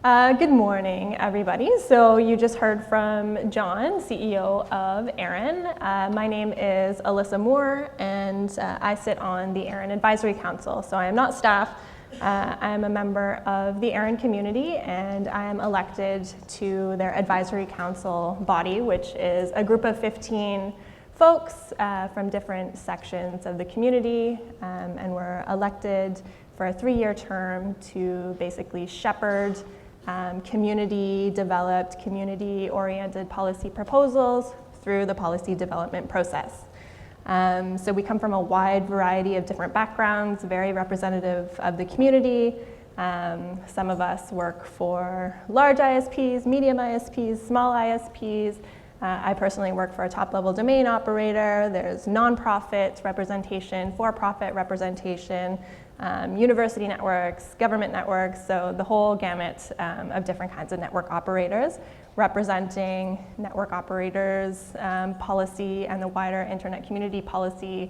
Good morning, everybody. So you just heard from John, CEO of ARIN. My name is Alyssa Moore, and I sit on the ARIN Advisory Council. So I am not staff. I am a member of the ARIN community, and I am elected to their Advisory Council body, which is a group of 15 folks from different sections of the community, and we're elected for a 3-year term to basically shepherd community-developed, community-oriented policy proposals through the policy development process. So we come from a wide variety of different backgrounds, very representative of the community. Some of us work for large ISPs, medium ISPs, small ISPs. I personally work for a top-level domain operator. There's nonprofit representation, for-profit representation, university networks, government networks, so the whole gamut of different kinds of network operators, representing network operators' policy and the wider internet community policy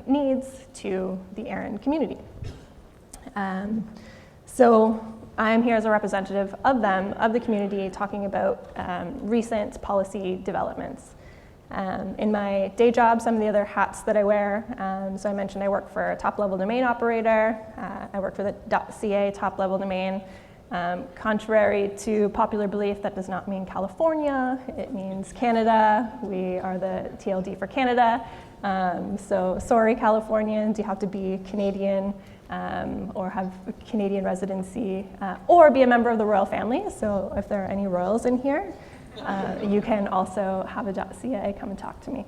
needs to the ARIN community. So I'm here as a representative of them, of the community, talking about recent policy developments. In my day job, some of the other hats that I wear, so I mentioned I work for a top-level domain operator. I work for the .ca top-level domain. Contrary to popular belief, that does not mean California. It means Canada. We are the TLD for Canada. So sorry, Californians, you have to be Canadian or have Canadian residency or be a member of the royal family. So if there are any royals in here, you can also have a .ca come and talk to me.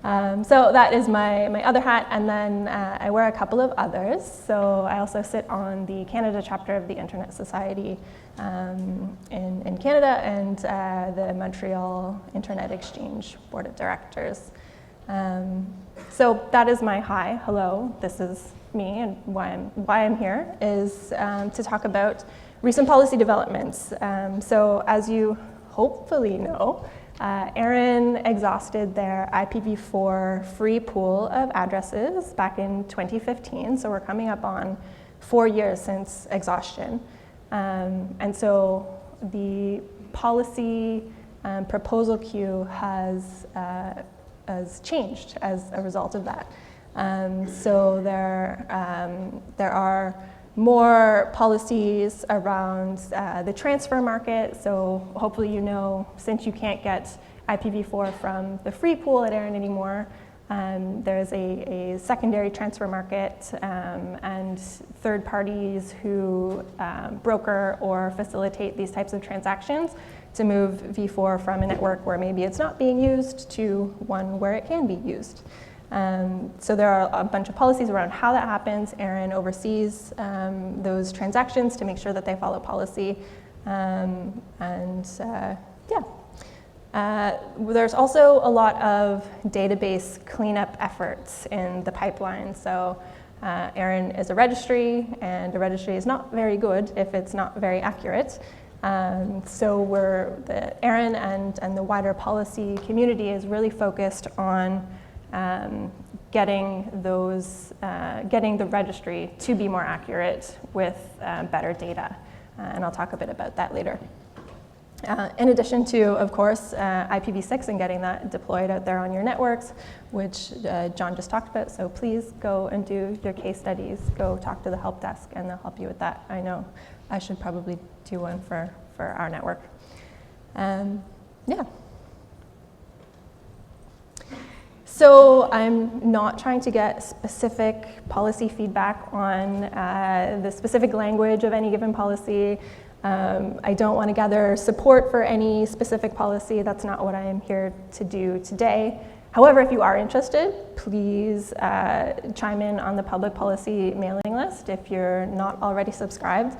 So that is my other hat, and then I wear a couple of others. So I also sit on the Canada chapter of the Internet Society in Canada and the Montreal Internet Exchange Board of Directors. So that is my hi, hello, this is me, and why I'm here is to talk about recent policy developments. So as you hopefully know, ARIN exhausted their IPv4 free pool of addresses back in 2015, so we're coming up on 4 years since exhaustion. And so the policy proposal queue has changed as a result of that. So there are more policies around the transfer market. So hopefully you know, since you can't get IPv4 from the free pool at ARIN anymore, there's a secondary transfer market and third parties who broker or facilitate these types of transactions to move V4 from a network where maybe it's not being used to one where it can be used. So there are a bunch of policies around how that happens. ARIN oversees those transactions to make sure that they follow policy. There's also a lot of database cleanup efforts in the pipeline. So ARIN is a registry, and a registry is not very good if it's not very accurate. So the ARIN and the wider policy community is really focused on getting the registry to be more accurate with better data. And I'll talk a bit about that later. In addition to, of course, IPv6 and getting that deployed out there on your networks, which John just talked about. So please go and do your case studies. Go talk to the help desk, and they'll help you with that. I know I should probably do one for our network. So I'm not trying to get specific policy feedback on the specific language of any given policy. I don't want to gather support for any specific policy. That's not what I am here to do today. However, if you are interested, please chime in on the public policy mailing list if you're not already subscribed.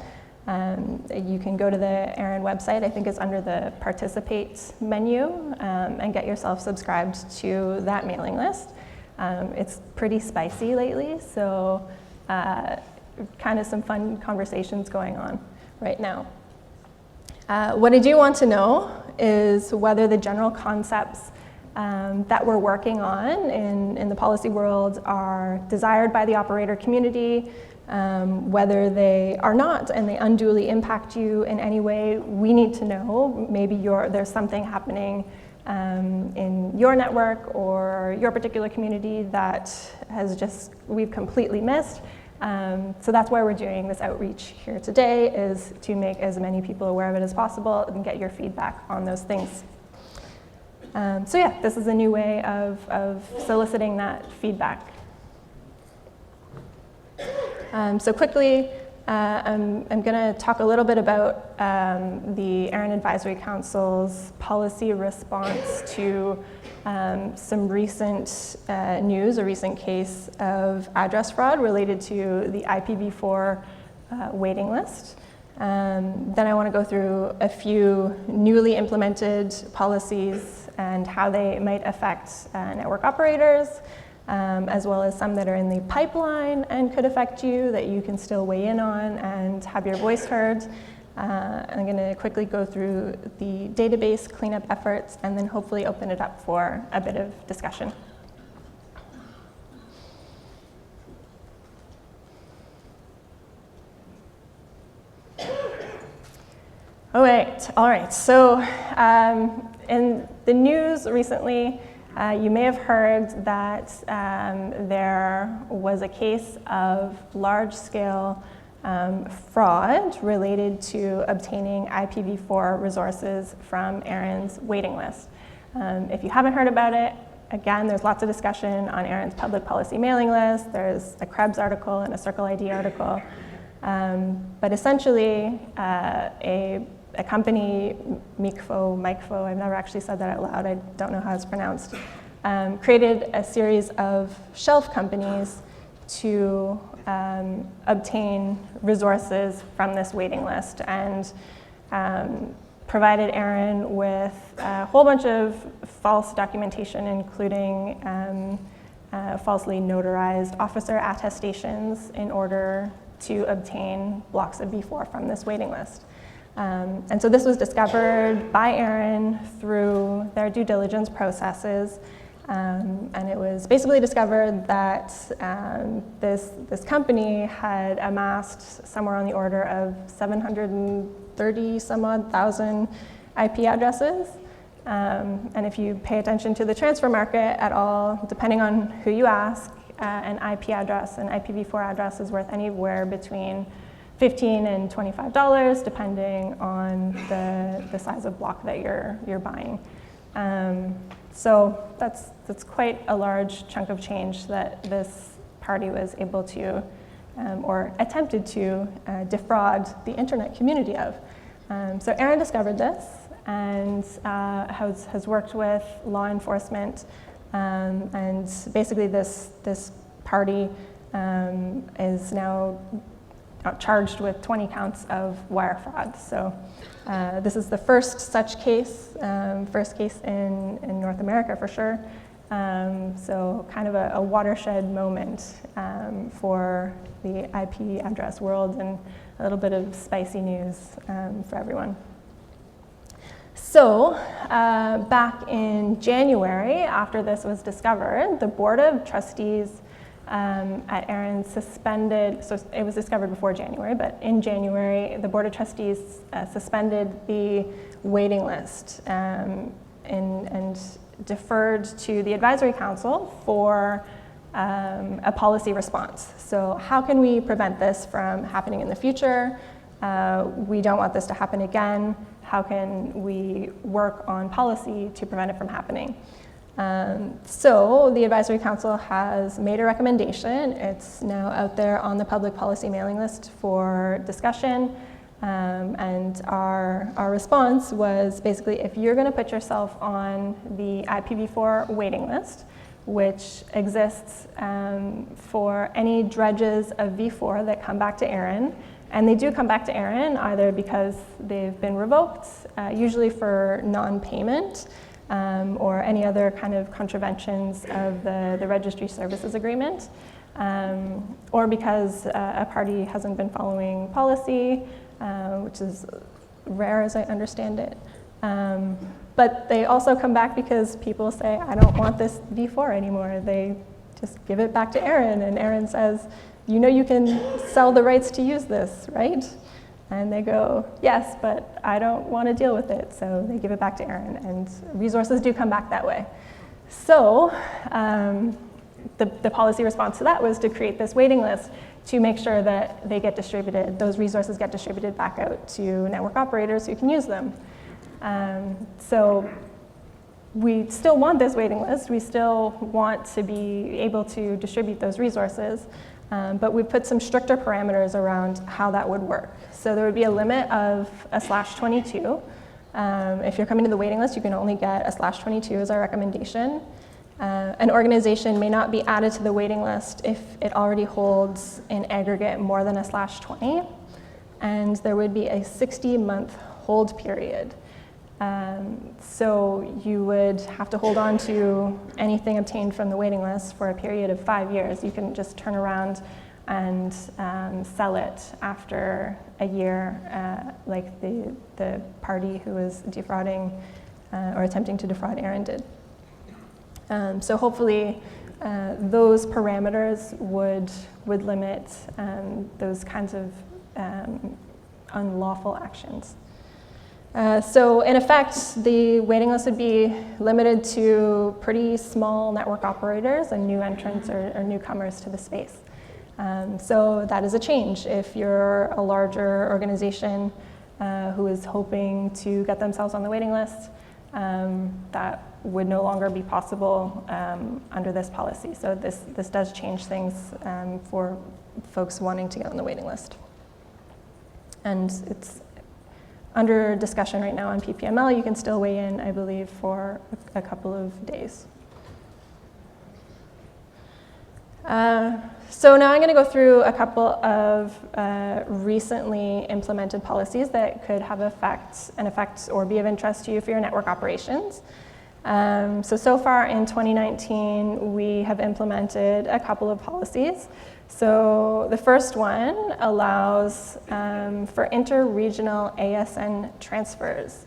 You can go to the ARIN website, I think it's under the Participate menu, and get yourself subscribed to that mailing list. It's pretty spicy lately, so kind of some fun conversations going on right now. What I do want to know is whether the general concepts that we're working on in the policy world are desired by the operator community, Whether they are not and they unduly impact you in any way, we need to know. Maybe there's something happening in your network or your particular community that we've completely missed. So that's why we're doing this outreach here today, is to make as many people aware of it as possible and get your feedback on those things. So yeah, this is a new way of soliciting that feedback. So quickly, I'm going to talk a little bit about the ARIN Advisory Council's policy response to some recent news, a recent case of address fraud related to the IPv4 waiting list. Then I want to go through a few newly implemented policies and how they might affect network operators, as well as some that are in the pipeline and could affect you that you can still weigh in on and have your voice heard. I'm going to quickly go through the database cleanup efforts and then hopefully open it up for a bit of discussion. All right. So in the news recently, you may have heard that there was a case of large-scale fraud related to obtaining IPv4 resources from ARIN's waiting list. If you haven't heard about it, again, there's lots of discussion on ARIN's public policy mailing list. There's a Krebs article and a Circle ID article. But essentially, a company, Mikfo, I've never actually said that out loud, I don't know how it's pronounced, created a series of shelf companies to obtain resources from this waiting list, and provided ARIN with a whole bunch of false documentation, including falsely notarized officer attestations in order to obtain blocks of V4 from this waiting list. And so this was discovered by ARIN through their due diligence processes. And it was basically discovered that this company had amassed somewhere on the order of 730 some odd thousand IP addresses. And if you pay attention to the transfer market at all, depending on who you ask, an IP address, an IPv4 address is worth anywhere between $15 and $25, depending on the size of block that you're buying. So that's quite a large chunk of change that this party was able to, or attempted to, defraud the internet community of. So ARIN discovered this and has worked with law enforcement, and basically this party is now charged with 20 counts of wire fraud. So this is the first such case, first case in North America for sure. So kind of a watershed moment for the IP address world, and a little bit of spicy news for everyone. So back in January, after this was discovered, the Board of Trustees at ARIN suspended, so it was discovered before January, but in January, the Board of Trustees suspended the waiting list and deferred to the Advisory Council for a policy response. So how can we prevent this from happening in the future? We don't want this to happen again. How can we work on policy to prevent it from happening? So the Advisory Council has made a recommendation. It's now out there on the public policy mailing list for discussion. And our response was basically, if you're going to put yourself on the IPv4 waiting list, which exists for any dredges of V4 that come back to ARIN, and they do come back to ARIN either because they've been revoked, usually for non-payment, or any other kind of contraventions of the Registry Services Agreement, or because a party hasn't been following policy, which is rare as I understand it. But they also come back because people say, I don't want this V4 anymore. They just give it back to ARIN, and ARIN says, you know you can sell the rights to use this, right? And they go, yes, but I don't want to deal with it. So they give it back to ARIN, and resources do come back that way. So the policy response to that was to create this waiting list to make sure that they get distributed, those resources get distributed back out to network operators who can use them. So we still want this waiting list. We still want to be able to distribute those resources, but we've put some stricter parameters around how that would work. So there would be a limit of a /22. If you're coming to the waiting list, you can only get a /22 as our recommendation. An organization may not be added to the waiting list if it already holds in aggregate more than a /20, and there would be a 60-month hold period. So you would have to hold on to anything obtained from the waiting list for a period of 5 years. You can just turn around and sell it after a year, like the party who was defrauding or attempting to defraud ARIN did. So hopefully those parameters would limit those kinds of unlawful actions. So in effect, the waiting list would be limited to pretty small network operators and new entrants or newcomers to the space. So that is a change. If you're a larger organization who is hoping to get themselves on the waiting list, that would no longer be possible under this policy. So this does change things for folks wanting to get on the waiting list. And it's under discussion right now on PPML. You can still weigh in, I believe, for a couple of days. So now I'm going to go through a couple of recently implemented policies that could have an effect or be of interest to you for your network operations. So far in 2019, we have implemented a couple of policies. So the first one allows for inter-regional ASN transfers.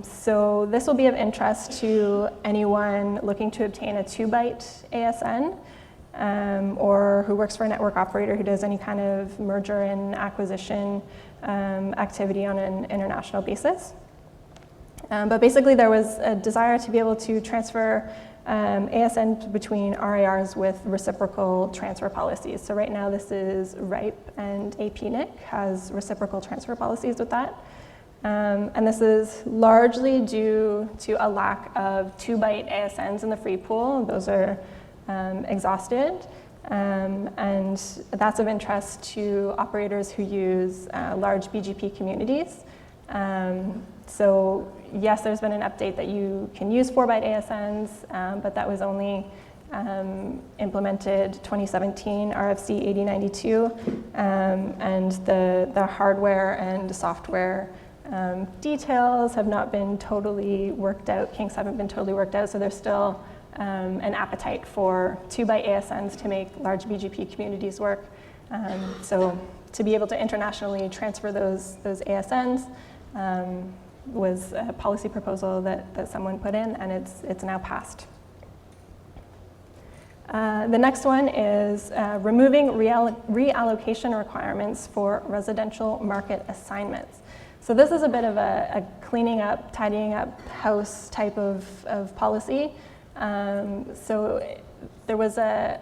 So this will be of interest to anyone looking to obtain a 2-byte ASN or who works for a network operator who does any kind of merger and acquisition activity on an international basis. But basically there was a desire to be able to transfer ASN between RARs with reciprocal transfer policies. So right now this is RIPE, and APNIC has reciprocal transfer policies with that. And this is largely due to a lack of 2-byte ASNs in the free pool. Those are exhausted. And that's of interest to operators who use large BGP communities. So yes, there's been an update that you can use 4-byte ASNs, but that was only implemented 2017, RFC 8092, and the hardware and software details have not been totally worked out, kinks haven't been totally worked out, so there's still an appetite for 2-byte ASNs to make large BGP communities work. So to be able to internationally transfer those ASNs was a policy proposal that someone put in, and it's now passed. The next one is removing reallocation requirements for residential market assignments. So this is a bit of a cleaning up, tidying up house type of policy. So there was a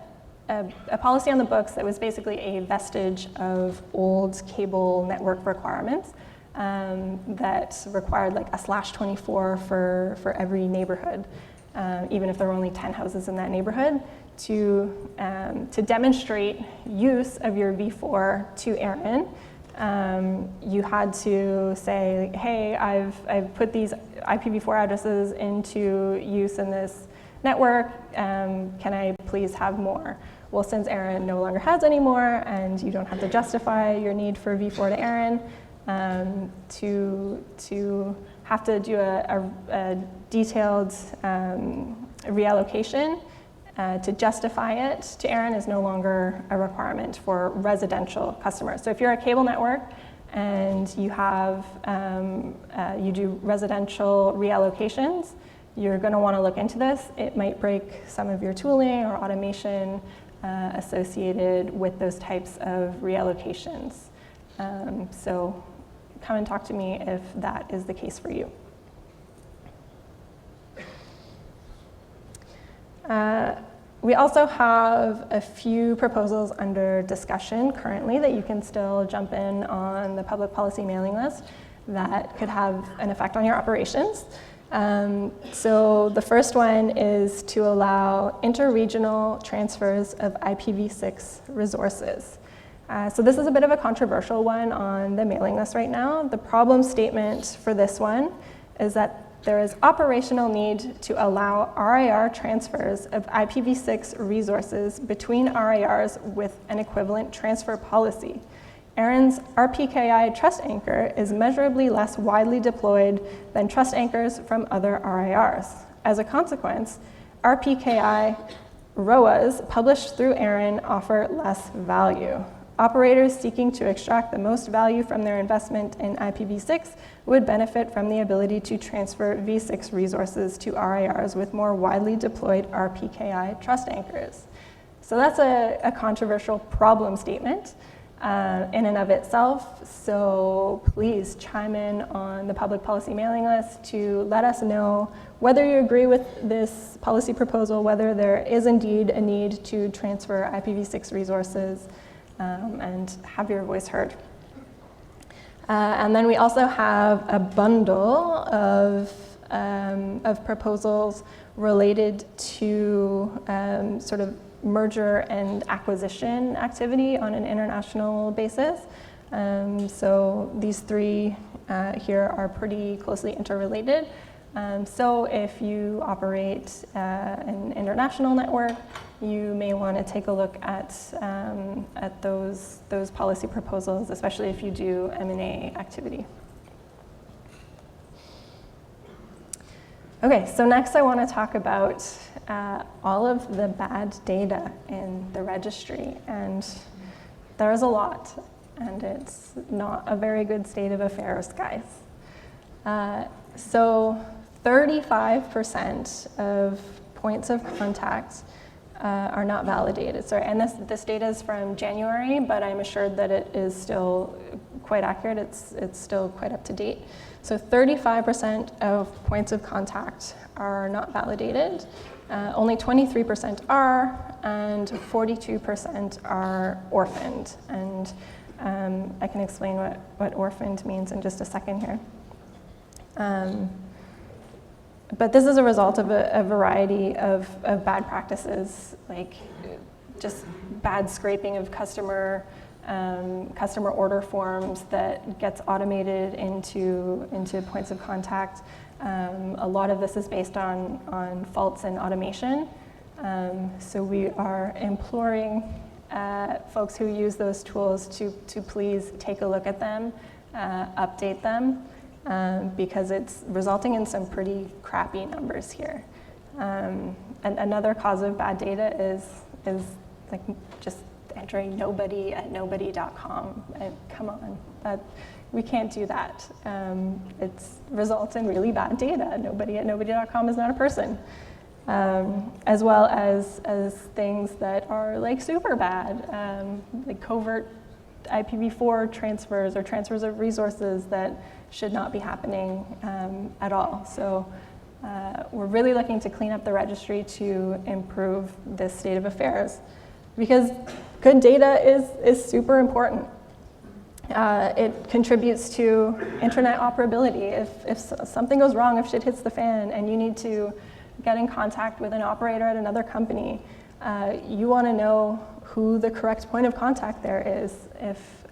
policy on the books that was basically a vestige of old cable network requirements that required like a /24 for every neighborhood, even if there were only 10 houses in that neighborhood, to demonstrate use of your V4 to ARIN. You had to say, hey, I've put these IPv4 addresses into use in this network, can I please have more? Well, since ARIN no longer has any more, and you don't have to justify your need for V4 to ARIN, to have to do a detailed reallocation to justify it to ARIN is no longer a requirement for residential customers. So if you're a cable network and you have you do residential reallocations, you're going to want to look into this. It might break some of your tooling or automation associated with those types of reallocations. So come and talk to me if that is the case for you. We also have a few proposals under discussion currently that you can still jump in on the public policy mailing list that could have an effect on your operations. So the first one is to allow interregional transfers of IPv6 resources. So this is a bit of a controversial one on the mailing list right now. The problem statement for this one is that there is operational need to allow RIR transfers of IPv6 resources between RIRs with an equivalent transfer policy. ARIN's RPKI trust anchor is measurably less widely deployed than trust anchors from other RIRs. As a consequence, RPKI ROAs published through ARIN offer less value. Operators seeking to extract the most value from their investment in IPv6 would benefit from the ability to transfer v6 resources to RIRs with more widely deployed RPKI trust anchors. So that's a controversial problem statement in and of itself. So please chime in on the public policy mailing list to let us know whether you agree with this policy proposal, whether there is indeed a need to transfer IPv6 resources, and have your voice heard. And then we also have a bundle of proposals related to sort of merger and acquisition activity on an international basis. So these three here are pretty closely interrelated. So if you operate an international network, you may want to take a look at those policy proposals, especially if you do M&A activity. Okay, so next I want to talk about all of the bad data in the registry, and there's a lot, and it's not a very good state of affairs, guys. So 35% of points of contact are not validated. Sorry, and this data is from January, but I'm assured that it is still quite accurate. It's still quite up to date. So 35% of points of contact are not validated. Only 23% are, and 42% are orphaned. And I can explain what orphaned means in just a second here. But this is a result of a variety of bad practices, like just bad scraping of customer order forms that gets automated into points of contact. A lot of this is based on faults in automation. So we are imploring folks who use those tools to please take a look at them, update them. Because it's resulting in some pretty crappy numbers here. And another cause of bad data is like just entering nobody at nobody.com. Come on, we can't do that. It results in really bad data. Nobody at nobody.com is not a person. As well as things that are like super bad, like covert IPv4 transfers or transfers of resources that should not be happening at all. So we're really looking to clean up the registry to improve this state of affairs, because good data is super important. It contributes to internet operability. If something goes wrong, if shit hits the fan and you need to get in contact with an operator at another company, you want to know who the correct point of contact there is if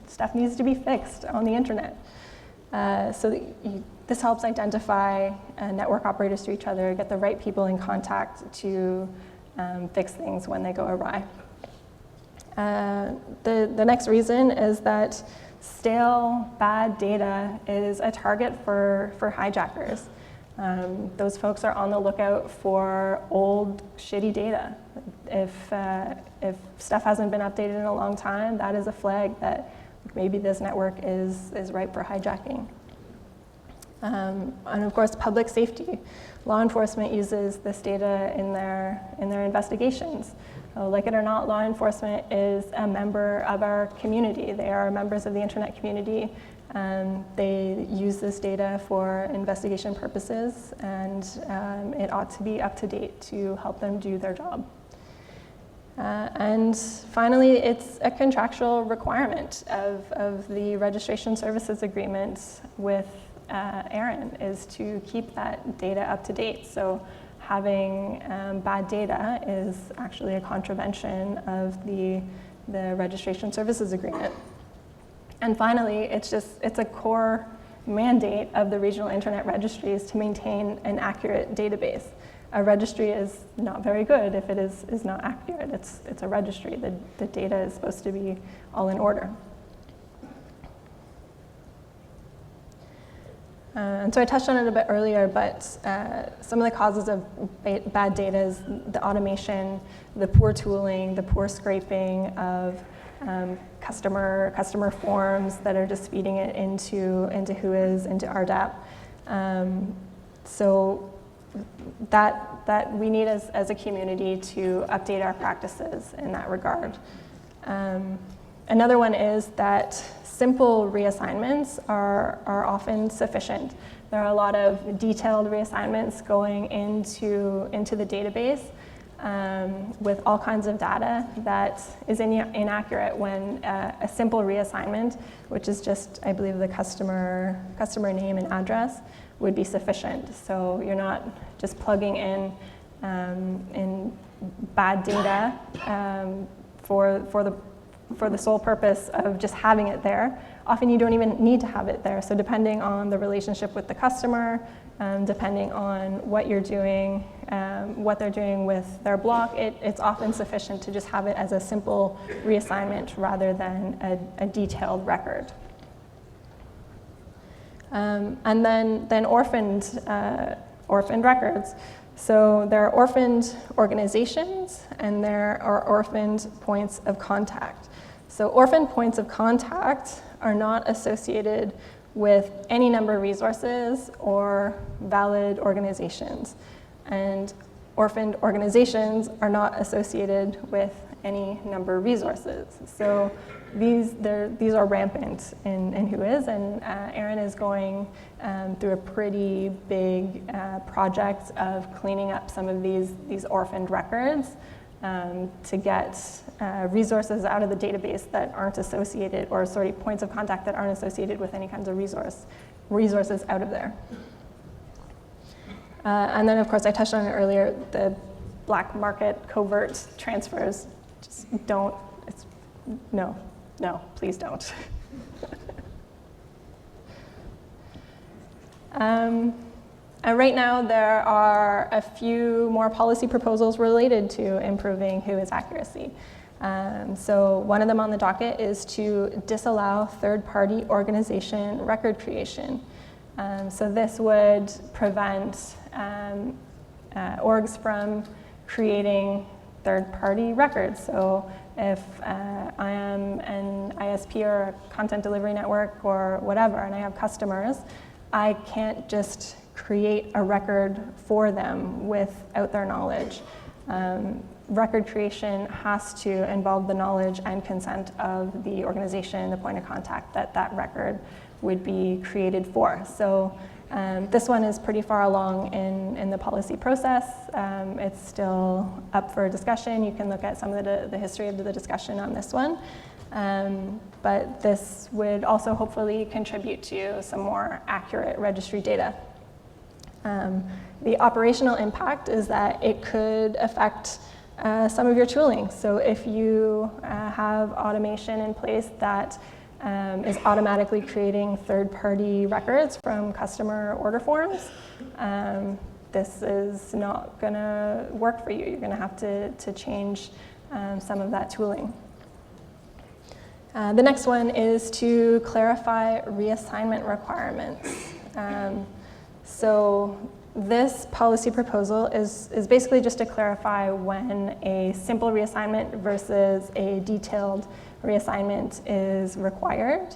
stuff needs to be fixed on the internet. So this helps identify network operators to each other, get the right people in contact to fix things when they go awry. The next reason is that stale, bad data is a target for hijackers. Those folks are on the lookout for old, shitty data. If stuff hasn't been updated in a long time, that is a flag that maybe this network is ripe for hijacking. And of course, public safety. Law enforcement uses this data in their investigations. So, like it or not, law enforcement is a member of our community. They are members of the internet community. They use this data for investigation purposes, and it ought to be up to date to help them do their job. And finally, it's a contractual requirement of the registration services agreement with ARIN is to keep that data up to date. So having bad data is actually a contravention of the registration services agreement. And finally, it's a core mandate of the regional internet registries to maintain an accurate database. A registry is not very good if it is not accurate. It's a registry. The data is supposed to be all in order. And so I touched on it a bit earlier, but some of the causes of bad data is the automation, the poor tooling, the poor scraping of customer forms that are just feeding it into WHOIS, into RDAP. So that we need as a community to update our practices in that regard. Another one is that simple reassignments are often sufficient. There are a lot of detailed reassignments going into the database with all kinds of data that is inaccurate when a simple reassignment, which is just, I believe, the customer name and address, would be sufficient. So you're not just plugging in bad data for the sole purpose of just having it there. Often you don't even need to have it there. So depending on the relationship with the customer, depending on what you're doing, what they're doing with their block, it's often sufficient to just have it as a simple reassignment rather than a detailed record. And then orphaned records. So there are orphaned organizations and there are orphaned points of contact. So orphaned points of contact are not associated with any number of resources or valid organizations. And orphaned organizations are not associated with any number of resources. So these are rampant in WHOIS, and ARIN is going through a pretty big project of cleaning up some of these orphaned records to get resources out of the database that aren't associated, or points of contact that aren't associated with any kinds of resources out of there. And then, of course, I touched on it earlier, the black market covert transfers. Just don't, no, please don't. Right now, there are a few more policy proposals related to improving WHOIS accuracy. So one of them on the docket is to disallow third-party organization record creation. So this would prevent orgs from creating third-party records. So if I am an ISP or a content delivery network or whatever, and I have customers, I can't just create a record for them without their knowledge. Record creation has to involve the knowledge and consent of the organization, the point of contact that record would be created for. So this one is pretty far along in the policy process. It's still up for discussion. You can look at some of the history of the discussion on this one. But this would also hopefully contribute to some more accurate registry data. The operational impact is that it could affect some of your tooling. So if you have automation in place that is automatically creating third-party records from customer order forms, this is not going to work for you. You're going to have to change some of that tooling. The next one is to clarify reassignment requirements. So this policy proposal is basically just to clarify when a simple reassignment versus a detailed reassignment is required.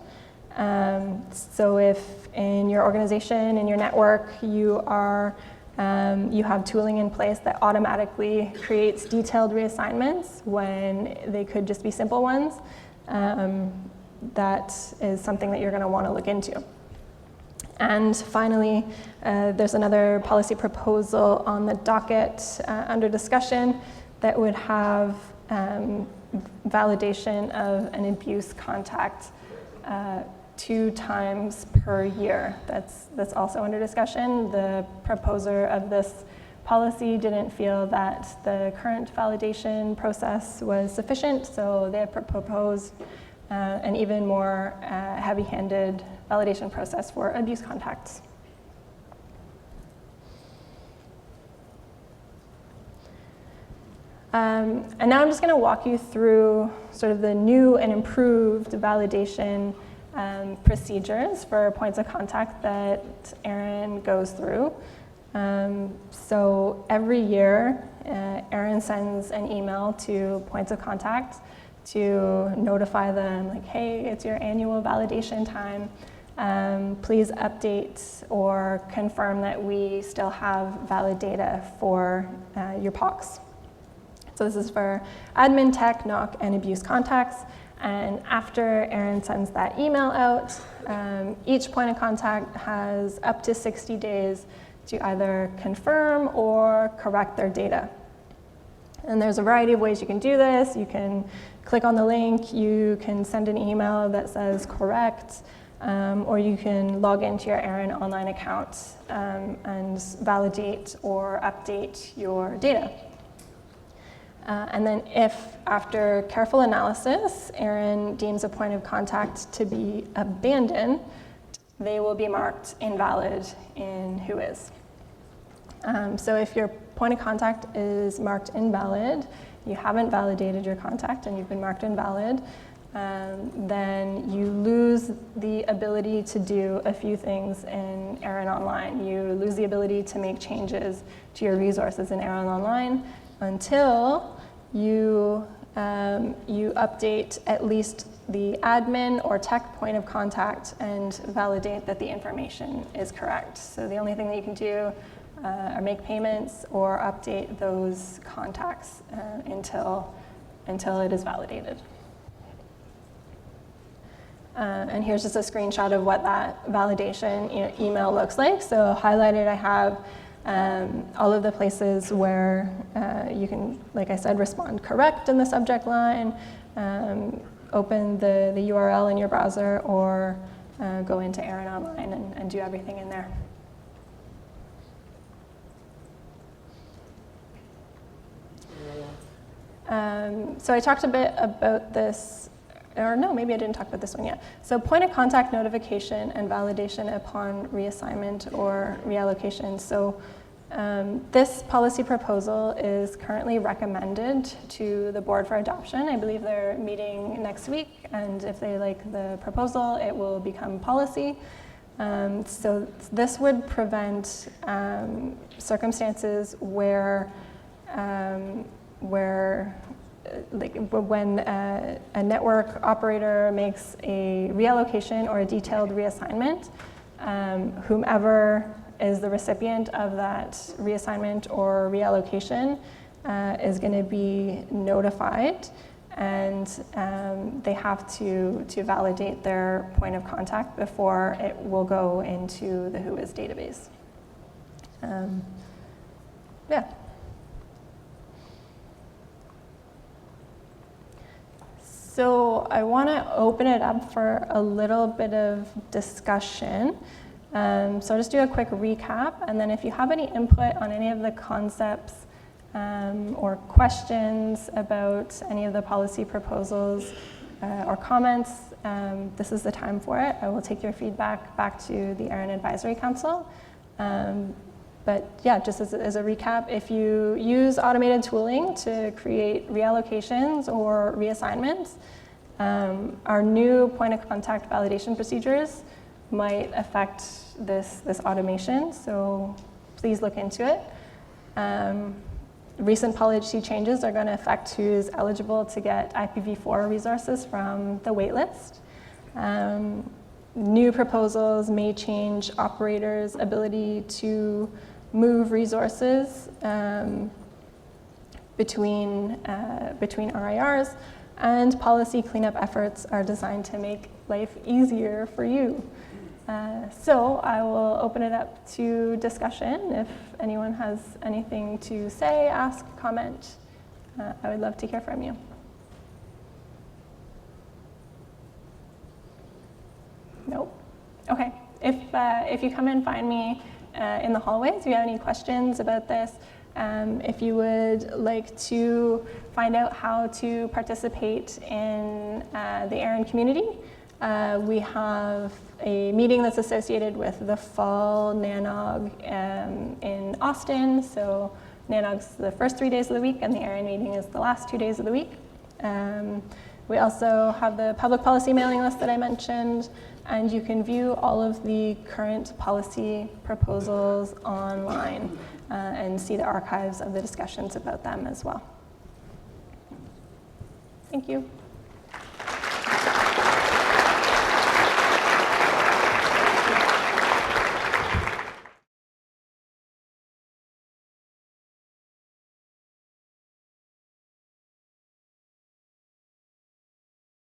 So if in your organization, in your network, you have tooling in place that automatically creates detailed reassignments when they could just be simple ones, that is something that you're going to want to look into. And finally, there's another policy proposal on the docket under discussion that would have validation of an abuse contact 2 times per year. That's also under discussion. The proposer of this policy didn't feel that the current validation process was sufficient, so they have proposed an even more heavy-handed validation process for abuse contacts. And now I'm just going to walk you through sort of the new and improved validation procedures for points of contact that ARIN goes through. So every year, ARIN sends an email to points of contact to notify them, like, hey, it's your annual validation time. Please update or confirm that we still have valid data for your POCs. So this is for admin, tech, NOC, and abuse contacts. And after ARIN sends that email out, each point of contact has up to 60 days to either confirm or correct their data. And there's a variety of ways you can do this. You can click on the link, you can send an email that says correct, or you can log into your ARIN online account and validate or update your data. And then if, after careful analysis, ARIN deems a point of contact to be abandoned, they will be marked invalid in WHOIS. So if your point of contact is marked invalid, you haven't validated your contact and you've been marked invalid, then you lose the ability to do a few things in ARIN Online. You lose the ability to make changes to your resources in ARIN Online until you update at least the admin or tech point of contact and validate that the information is correct. So the only thing that you can do are make payments or update those contacts until it is validated. And here's just a screenshot of what that validation email looks like. So highlighted, I have all of the places where you can, like I said, respond correct in the subject line, open the URL in your browser, or go into ARIN Online and do everything in there. So I talked a bit about this, or no, maybe I didn't talk about this one yet. So point of contact notification and validation upon reassignment or reallocation. So this policy proposal is currently recommended to the board for adoption. I believe they're meeting next week, and if they like the proposal, it will become policy. So this would prevent circumstances where when a network operator makes a reallocation or a detailed reassignment, whomever is the recipient of that reassignment or reallocation is going to be notified, and they have to validate their point of contact before it will go into the WHOIS database. Yeah. So I want to open it up for a little bit of discussion. So I'll just do a quick recap, and then if you have any input on any of the concepts or questions about any of the policy proposals or comments, this is the time for it. I will take your feedback back to the ARIN Advisory Council. But yeah, just as a recap, if you use automated tooling to create reallocations or reassignments, our new point of contact validation procedures might affect this automation, so please look into it. Recent policy changes are going to affect who's eligible to get IPv4 resources from the waitlist. new proposals may change operators' ability to move resources between RIRs, and policy cleanup efforts are designed to make life easier for you. So I will open it up to discussion. If anyone has anything to say, ask, comment, I would love to hear from you. Nope. Okay. If you come and find me in the hallways, if you have any questions about this, if you would like to find out how to participate in the ARIN community, we have a meeting that's associated with the fall NANOG in Austin. So NANOG's the first 3 days of the week, and the ARIN meeting is the last 2 days of the week. We also have the public policy mailing list that I mentioned, and you can view all of the current policy proposals online and see the archives of the discussions about them as well. Thank you.